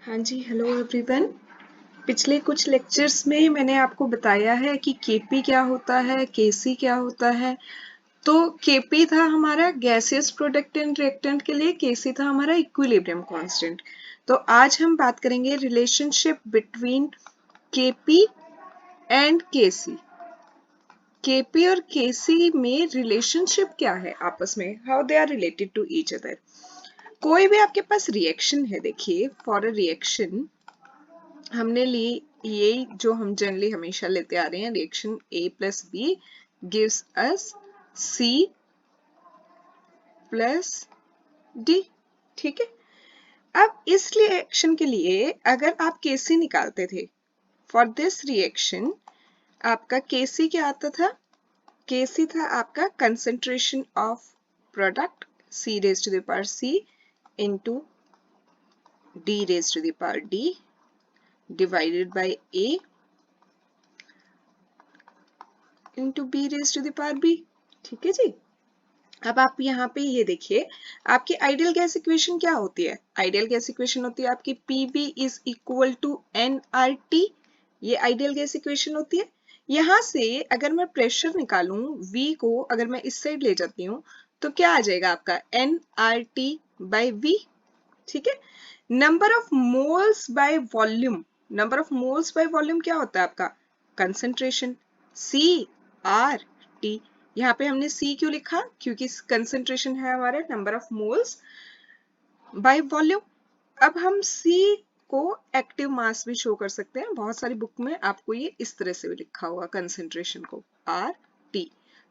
हाँ जी, hello everyone. पिछले कुछ लेक्चर्स में मैंने आपको बताया है कि केपी क्या होता है, केसी क्या होता है। तो केपी था हमारा गैसियस प्रोडक्ट एंड रिएक्टेंट के लिए, केसी था हमारा इक्विलिब्रियम कांस्टेंट। तो आज हम बात करेंगे relationship between KP and KC. KP और केसी में रिलेशनशिप क्या है आपस में, how they are related to each other. कोई भी आपके पास रिएक्शन है, देखिए फॉर अ रिएक्शन हमने ली, ये जो हम जनरली हमेशा लेते आ रहे हैं, reaction A plus B gives us C plus D. ठीक है। अब इस रिएक्शन के लिए अगर आप केसी निकालते थे, फॉर दिस रिएक्शन आपका केसी क्या आता था? केसी था आपका concentration of product C raise to the power C into D raise to the power D divided by A into B raise to the power B। ठीक है जी। अब आप यहाँ पे ये देखिए, आपकी आइडियल गैस इक्वेशन क्या होती है? आइडियल गैस इक्वेशन होती है आपकी PV is equal to nRT। ये आइडियल गैस इक्वेशन होती है। यहाँ से अगर मैं प्रेशर निकालूं V को, अगर मैं इस साइड ले जाती हूँ तो क्या आ जाएगा आपका nRT बाई V। ठीक है। Number of moles by volume, number of moles by volume क्या होता है आपका? Concentration CRT। यहाँ पे हमने C क्यों लिखा? क्योंकि कंसेंट्रेशन है हमारे number of moles by volume. अब हम C को एक्टिव मास भी शो कर सकते हैं, बहुत सारी बुक में आपको ये इस तरह से भी लिखा होगा कंसेंट्रेशन को RT।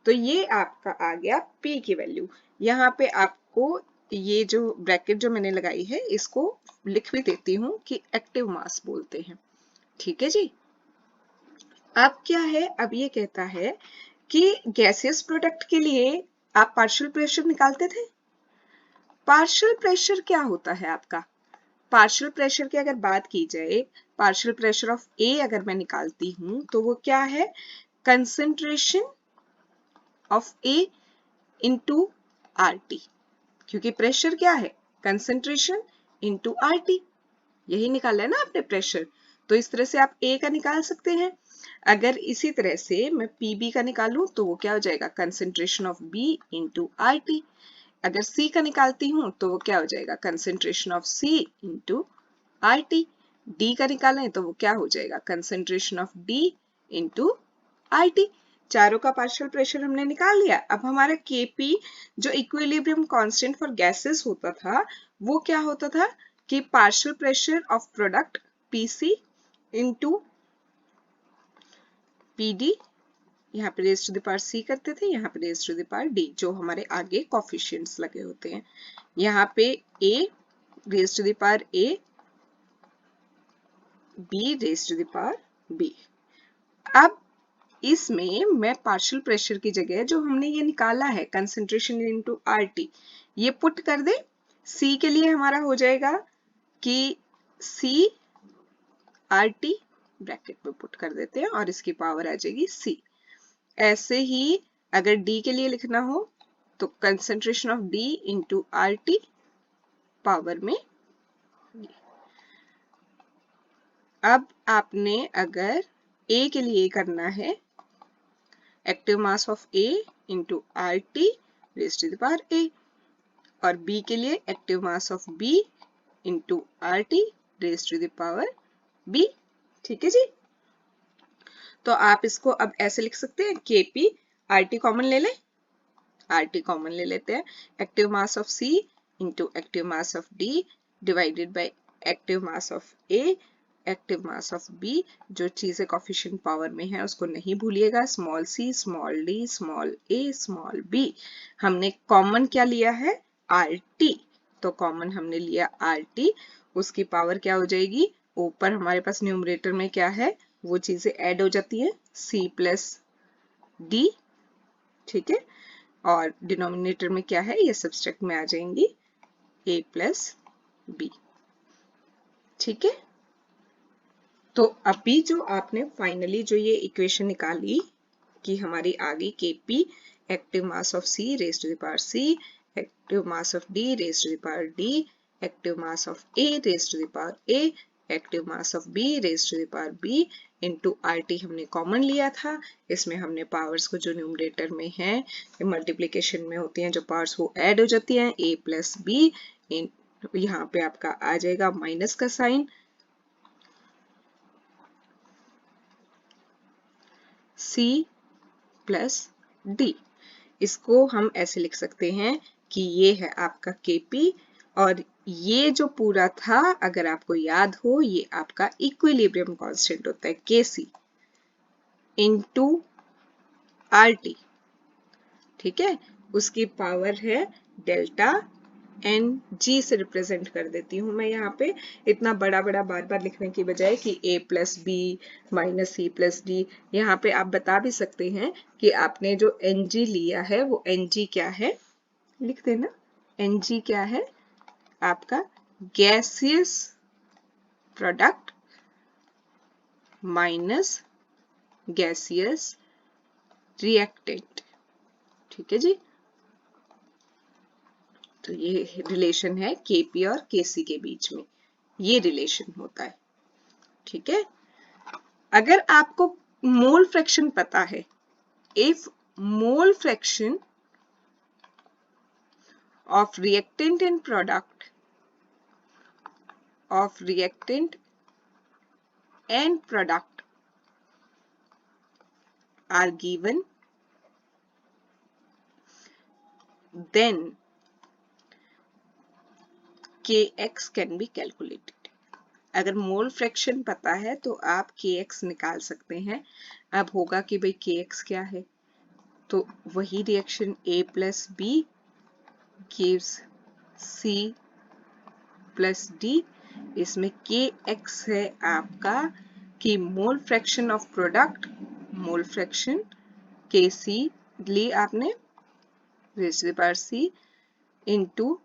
तो ये आपका आ गया P की वैल्यू। यहाँ पे आपको ये जो ब्रैकेट जो मैंने लगाई है इसको लिख भी देती हूँ कि एक्टिव मास बोलते हैं। ठीक है जी। अब क्या है, अब ये कहता है कि गैसियस प्रोडक्ट के लिए आप पार्शियल प्रेशर निकालते थे। पार्शियल प्रेशर क्या होता है आपका? पार्शियल प्रेशर की अगर बात की जाए, पार्शियल प्रेशर ऑफ ए अगर मैं निकालती हूं तो वो क्या है? Concentration of A into RT. क्योंकि प्रेशर क्या है? Concentration into RT. यही निकाला है ना आपने प्रेशर। तो इस तरह से आप ए का निकाल सकते हैं। अगर इसी तरह से मैं पीबी का निकालूं तो वो क्या हो जाएगा? Concentration of B into RT. अगर सी का निकालती हूं तो वो क्या हो जाएगा? Concentration of C into RT. D का निकालें तो वो क्या हो जाएगा? Concentration of D into RT. चारों का पार्शियल प्रेशर हमने निकाल लिया। अब हमारा केपी जो इक्विलिब्रियम कांस्टेंट फॉर गैसेस होता था, वो क्या होता था कि partial pressure of product PC into PD, यहाँ पे raise to the power C करते थे, यहाँ पे raise to the power D, जो हमारे आगे कोफिशिएंट्स लगे होते हैं। यहाँ पे A raise to the power A, B raise to the power B. अब इसमें मैं पार्शियल प्रेशर की जगह जो हमने ये निकाला है कंसेंट्रेशन इनटू आरटी, ये पुट कर दे। सी के लिए हमारा हो जाएगा कि सी आरटी ब्रैकेट में पुट कर देते हैं और इसकी पावर आ जाएगी सी। ऐसे ही अगर डी के लिए लिखना हो तो concentration of D into RT power में। अब आपने अगर ए के लिए करना है, active mass of A into R T raise to the power A, और बी के लिए active mass of B into R T raise to the power B. ठीक है जी। तो आप इसको अब ऐसे लिख सकते हैं, के पी, आर टी कॉमन ले लें, आर टी कॉमन ले लेते हैं, active mass of C into active mass of D divided by active mass of A, active mass of B. जो चीजें कोफिशिएंट पावर में है उसको नहीं भूलिएगा, small C, small D, small A, small B. हमने कॉमन क्या लिया है? R T. तो कॉमन हमने लिया आर टी, उसकी पावर क्या हो जाएगी? ऊपर हमारे पास न्यूमरेटर में क्या है, वो चीजें ऐड हो जाती है, सी प्लस डी। ठीक है। और डिनोमिनेटर में क्या है, ये सब्सट्रैक्ट में आ जाएंगी a प्लस बी। ठीक है। तो अभी जो आपने फाइनली जो ये इक्वेशन निकाली कि हमारी आ गई Kp, active mass of C raise to the power C, active mass of D raise to the power D active mass of A raise to the power A, active mass of B raise to the power B into RT हमने कॉमन लिया था। इसमें हमने powers को जो numerator में है मल्टीप्लीकेशन में होती हैं जो पावर्स वो ऐड हो जाती हैं A प्लस B, यहाँ पे आपका आ जाएगा माइनस का साइन, C प्लस D। इसको हम ऐसे लिख सकते हैं कि ये है आपका Kp और ये जो पूरा था अगर आपको याद हो ये आपका इक्विलिब्रियम कांस्टेंट होता है Kc इंटू RT, ठीक है। उसकी पावर है डेल्टा एन, जी से रिप्रेजेंट कर देती हूँ मैं यहाँ पे, इतना बड़ा बड़ा बार बार लिखने की बजाय कि A plus B minus C plus D. यहाँ पे आप बता भी सकते हैं कि आपने जो Ng लिया है वो Ng क्या है, लिख देना। Ng क्या है आपका gaseous product minus gaseous reactant, ठीक है जी। तो ये रिलेशन है Kp और Kc के बीच में, ये रिलेशन होता है, ठीक है। अगर आपको मोल फ्रैक्शन पता है, if mole fraction of reactant and product of reactant and product are given, then Kx can be calculated। अगर मोल फ्रैक्शन पता है तो आप Kx निकाल सकते हैं। अब होगा कि भाई Kx क्या है, तो वही reaction A plus B gives C plus D। इसमें Kx है आपका कि mole fraction of product, mole fraction Kc ली आपने raise to the power C into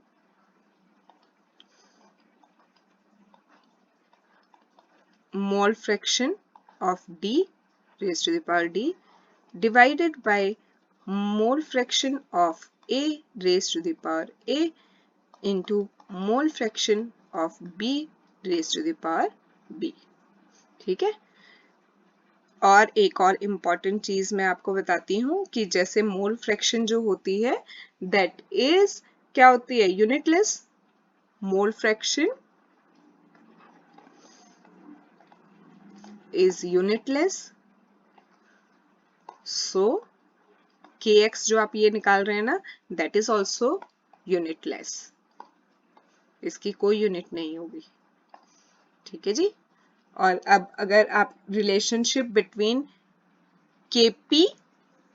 mole fraction of D raised to the power D divided by mole fraction of A raised to the power A into mole fraction of B raised to the power B, ठीक है। और एक और important चीज मैं आपको बताती हूँ कि जैसे मोल फ्रैक्शन जो होती है दैट इज क्या होती है, unitless. Mole fraction is unitless, so Kx जो आप ये निकाल रहे हैं ना that is also unitless, इसकी कोई यूनिट नहीं होगी, ठीक है जी। और अब अगर आप रिलेशनशिप बिटवीन Kp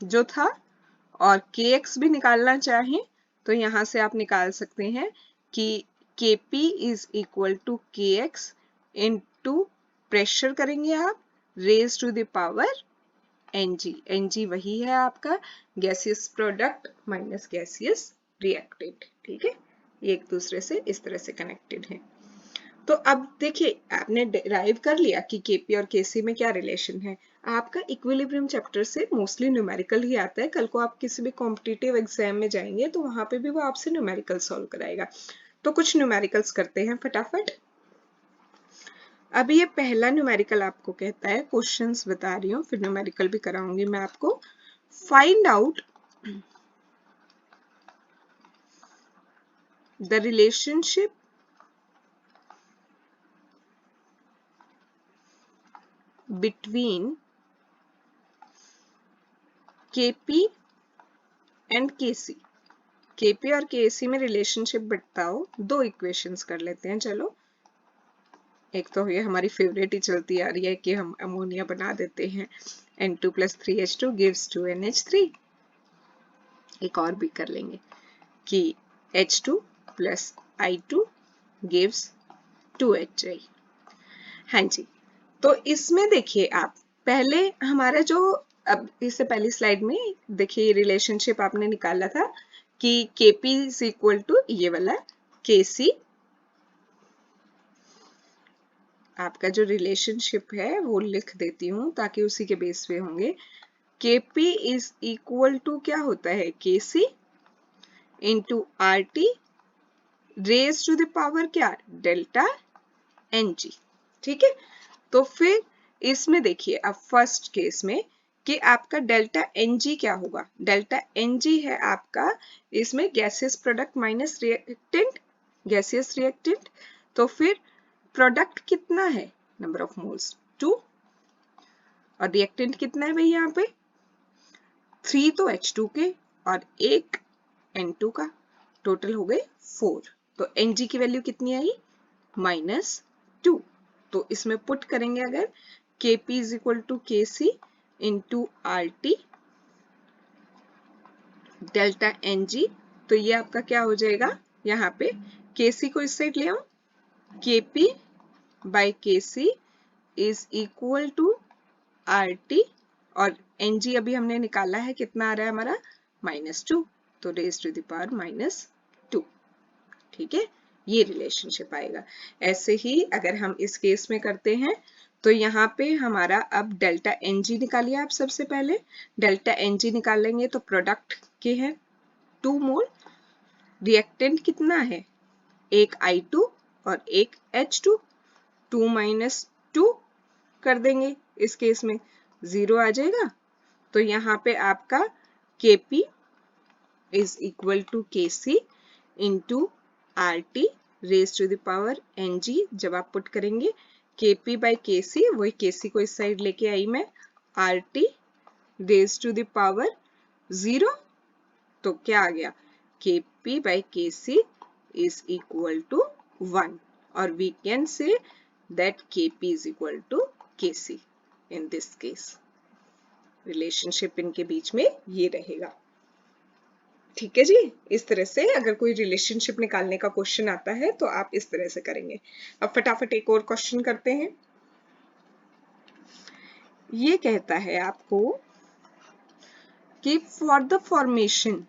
जो था और Kx भी निकालना चाहें तो यहां से आप निकाल सकते हैं कि Kp is equal to Kx into pressure करेंगे आप raise to the power Ng। Ng वही है आपका gaseous product minus gaseous reactant, ठीक है। ये एक दूसरे से इस तरह से कनेक्टेड है। तो अब देखिए आपने डिराइव कर लिया कि Kp और Kc में क्या रिलेशन है। आपका इक्विलिब्रियम चैप्टर से मोस्टली न्यूमेरिकल ही आता है। कल को आप किसी भी कॉम्पिटिटिव एग्जाम में जाएंगे तो वहां पे भी वो आपसे न्यूमेरिकल सॉल्व कराएगा। तो कुछ न्यूमेरिकल्स करते हैं फटाफट। अभी ये पहला न्यूमेरिकल आपको कहता है, क्वेश्चंस बता रही हूँ फिर न्यूमेरिकल भी कराऊंगी मैं आपको। Find out the relationship between Kp and Kc। Kp और Kc में रिलेशनशिप बताओ। दो इक्वेशंस कर लेते हैं चलो। एक तो ये हमारी फेवरेट ही चलती आ रही है कि हम अमोनिया बना देते हैं, N2 + 3H2 gives 2NH3। एक और भी कर लेंगे कि H2 + I2 gives 2HI। हाँ जी, तो इसमें देखिए आप पहले हमारा जो अब इससे पहली स्लाइड में देखिए रिलेशनशिप आपने निकाला था कि Kp इज इक्वल टू ये वाला Kc। आपका जो रिलेशनशिप है वो लिख देती हूँ ताकि उसी के बेस पे होंगे। Kp इज इक्वल टू क्या होता है, Kc into RT raise to the power क्या, डेल्टा Ng। ठीक है, तो फिर इसमें देखिए अब फर्स्ट केस में कि आपका डेल्टा Ng क्या होगा, डेल्टा Ng है आपका इसमें gaseous product minus reactant, gaseous reactant, तो फिर प्रोडक्ट कितना है, नंबर ऑफ मोल्स 2, और रिएक्टेंट कितना है भाई यहाँ पे 3 तो H2 के और 1 N2 का, टोटल हो गए 4। तो Ng की वैल्यू कितनी आई, -2। तो इसमें पुट करेंगे अगर Kp is equal to Kc into RT delta Ng, तो ये आपका क्या हो जाएगा, यहाँ पे Kc को इस साइड ले आओ, Kp by Kc is equal to RT, और Ng अभी हमने निकाला है कितना आ रहा है हमारा -2, तो रेज टू द पावर -2। ठीक है, ये रिलेशनशिप आएगा। ऐसे ही अगर हम इस केस में करते हैं तो यहाँ पे हमारा अब डेल्टा Ng निकालिए आप, सबसे पहले डेल्टा Ng निकालेंगे तो प्रोडक्ट के हैं 2 मोल, रिएक्टेंट कितना है, एक I2 और एक H2, 2 माइनस 2 कर देंगे, इस केस में 0 आ जाएगा, तो यहाँ पे आपका Kp is equal to Kc into RT raise to the power Ng, जब आप पुट करेंगे Kp बाई Kc, वही Kc को इस साइड लेके आई मैं, RT raise to the power 0, तो क्या आ गया, Kp by Kc is equal to 1, और we can say that Kp is equal to Kc। In this case relationship इनके बीच में ये रहेगा। ठीक है जी, इस तरह से अगर कोई रिलेशनशिप निकालने का क्वेश्चन आता है तो आप इस तरह से करेंगे। अब फटाफट एक और क्वेश्चन करते हैं। ये कहता है आपको कि for the formation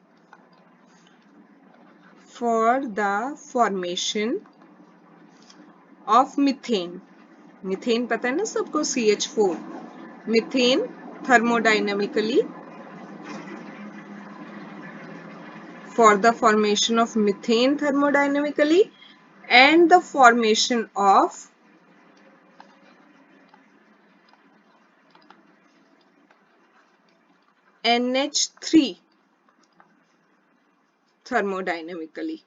of methane, methane पता है ना सबको, CH4, methane thermodynamically, for the formation of methane thermodynamically and the formation of NH3 thermodynamically।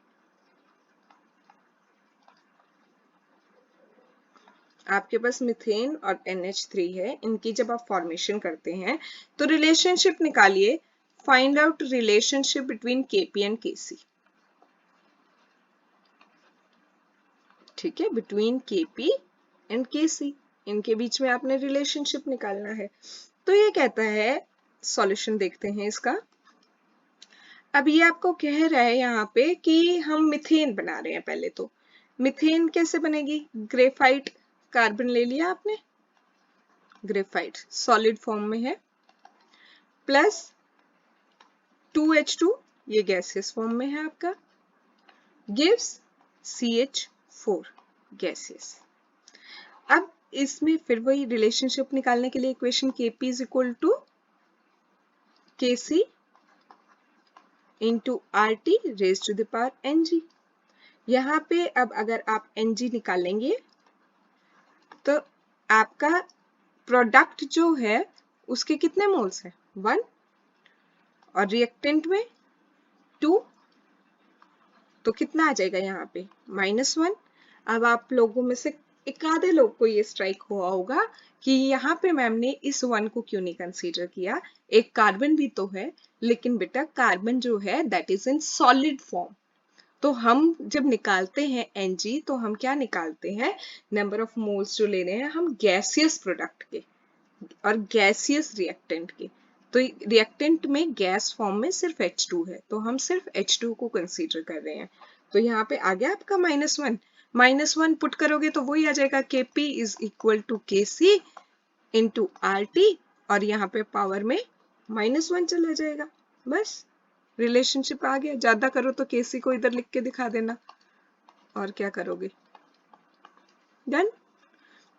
आपके पास मीथेन और NH3 है, इनकी जब आप फॉर्मेशन करते हैं तो रिलेशनशिप निकालिए, find out relationship between Kp and Kc। ठीक है, बिटवीन Kp एंड Kc, इनके बीच में आपने रिलेशनशिप निकालना है। तो ये कहता है, सॉल्यूशन देखते हैं इसका। अब ये आपको कह रहा है यहाँ पे कि हम मीथेन बना रहे हैं। पहले तो मीथेन कैसे बनेगी, ग्रेफाइट कार्बन ले लिया आपने, ग्रेफाइट सॉलिड फॉर्म में है, प्लस 2H2 ये गैसियस फॉर्म में है आपका, गिव्स CH4 गैसियस। अब इसमें फिर वही रिलेशनशिप निकालने के लिए equation Kp is equal to Kc into RT raise to the power Ng। यहाँ पे अब अगर आप Ng निकालेंगे तो आपका प्रोडक्ट जो है उसके कितने मोल्स हैं, 1, और रिएक्टेंट में 2, तो कितना आ जाएगा यहाँ पे -1। अब आप लोगों में से एक आधे लोग को ये स्ट्राइक हुआ होगा कि यहाँ पे मैम ने इस 1 को क्यों नहीं कंसीडर किया, एक कार्बन भी तो है, लेकिन बेटा कार्बन जो है that is in solid form. तो हम जब निकालते हैं Ng तो हम क्या निकालते हैं, नंबर ऑफ मोल्स जो ले रहे हैं हम गैसियस प्रोडक्ट के और गैसियस रिएक्टेंट के। तो रिएक्टेंट में गैस फॉर्म में सिर्फ H2 है, तो हम सिर्फ H2 को कंसीडर कर रहे हैं। तो यहाँ पे आ गया आपका -1 पुट करोगे तो वही आ जाएगा, Kp is equal to Kc into RT, और यहाँ पे पावर में -1 चला जाएगा, बस रिलेशनशिप आ गया। ज्यादा करो तो Kc को इधर लिख के दिखा देना, और क्या करोगे, डन।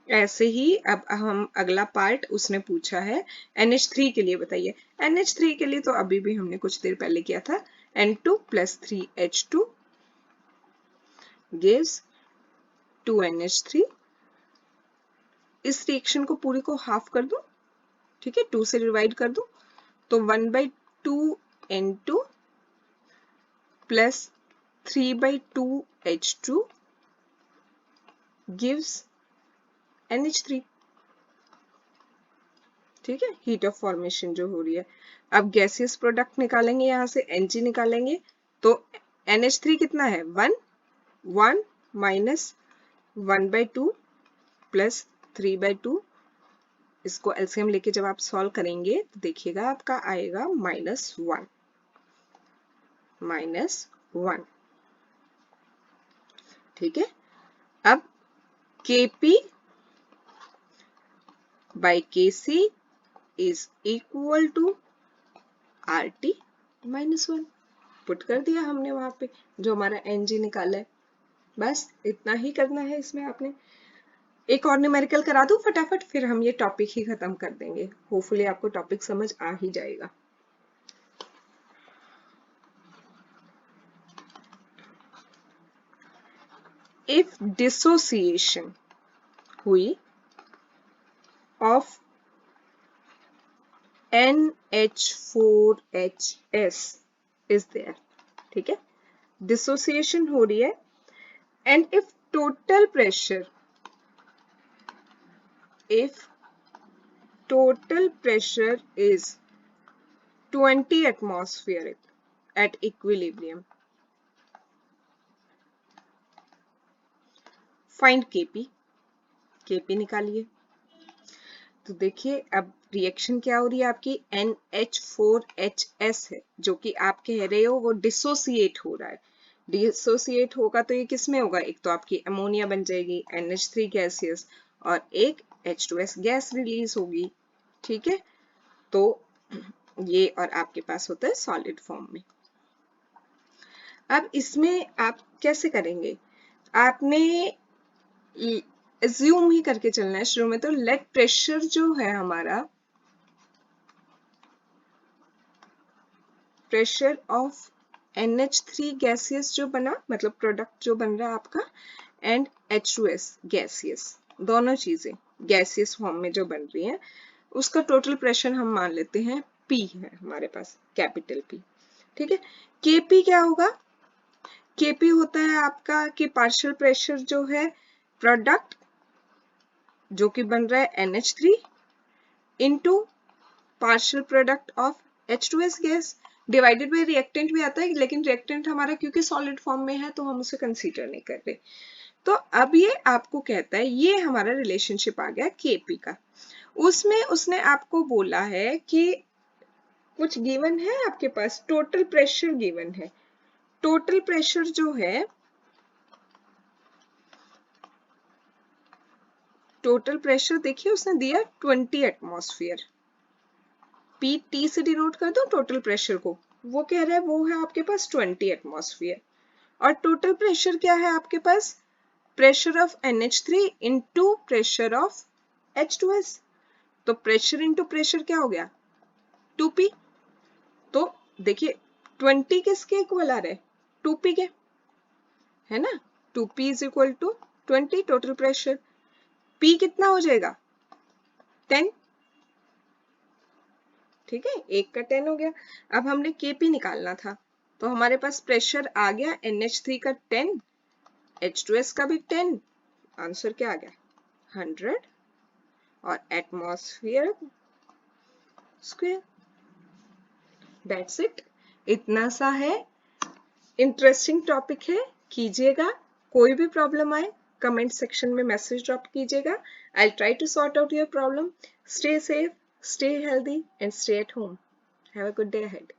ऐसे ही अब हम अगला पार्ट उसने पूछा है NH3 के लिए, बताइए। NH3 के लिए तो अभी भी हमने कुछ देर पहले किया था, N2 + 3H2 gives 2NH3। इस रिएक्शन को पूरी को हाफ कर दूं, ठीक है, 2 से डिवाइड कर दूं, तो 1/2 प्लस 3/2 H2 gives NH3। ठीक है, हीट ऑफ फॉर्मेशन जो हो रही है। अब गैसियस प्रोडक्ट निकालेंगे, यहाँ से Ng निकालेंगे, तो NH3 कितना है 1 माइनस 1/2 प्लस 3/2। इसको एलसीएम लेके जब आप सॉल्व करेंगे तो देखिएगा आपका आएगा -1। ठीक है, अब Kp by Kc is equal to RT -1। Put कर दिया हमने वहां पे जो हमारा Ng निकाला है। बस इतना ही करना है इसमें आपने। एक और न्यूमेरिकल करा दूं फटाफट, फिर हम ये टॉपिक ही खत्म कर देंगे। होपफुली आपको टॉपिक समझ आ ही जाएगा। If dissociation हुई of NH4HS is there, ठीक है, डिसोसिएशन हो रही है, and if total pressure is 20 atmospheric at equilibrium, find Kp निकालिए। तो देखिए अब रिएक्शन क्या हो रही है आपकी, NH4HS है, जो कि आप कह रहे हो वो डिसोसिएट हो रहा है। डिसोसिएट होगा तो ये किस में होगा, एक तो आपकी अमोनिया बन जाएगी NH3 गैसियस, और एक H2S गैस रिलीज होगी। ठीक है, तो ये और आपके पास होता है सॉलिड फॉर्म में। अब इसमें आप कैसे करेंगे, आपने एज्यूम ही करके चलना है शुरू में। तो लेट प्रेशर जो है हमारा, प्रेशर ऑफ NH3 गैसियस जो बना, मतलब प्रोडक्ट जो बन रहा है आपका, एंड H2S गैसियस, दोनों चीजें गैसियस फॉर्म में जो बन रही हैं, उसका टोटल प्रेशर हम मान लेते हैं P है हमारे पास, कैपिटल P। ठीक है, Kp क्या होगा, Kp होता है आपका कि पार्शियल प्रेशर जो है प्रोडक्ट जो कि बन रहा है NH3 into partial product of H2S gas divided by reactant भी आता है, लेकिन रिएक्टेंट हमारा क्योंकि सॉलिड फॉर्म में है तो हम उसे कंसीडर नहीं कर रहे। तो अब ये आपको कहता है, ये हमारा रिलेशनशिप आ गया Kp का। उसमें उसने आपको बोला है कि कुछ गिवन है आपके पास, टोटल प्रेशर गिवन है। टोटल प्रेशर जो है, टोटल प्रेशर देखिए उसने दिया 20 एटमॉस्फेयर। Pt से डिनोट कर दो टोटल प्रेशर को, वो कह रहा है वो है आपके पास 20 एटमॉस्फेयर। और टोटल प्रेशर क्या है आपके पास, pressure of NH3 into pressure of H2S। तो प्रेशर इनटू प्रेशर क्या हो गया 2P। तो देखिए 20 किसके इक्वल आ रहा है, 2P के, है ना। 2P is equal to 20 total pressure. P कितना हो जाएगा 10। ठीक है, एक का 10 हो गया। अब हमने Kp निकालना था, तो हमारे पास प्रेशर आ गया NH3 का 10, H2S का भी 10। आंसर क्या आ गया 100 और एटमॉस्फेयर स्क्वायर। दैट्स इट, इतना सा है। इंटरेस्टिंग टॉपिक है, कीजिएगा। कोई भी प्रॉब्लम आए कमेंट सेक्शन में मैसेज ड्रॉप कीजिएगा। I try to sort out your problem. Stay safe, stay healthy and stay at home. Have a good day ahead.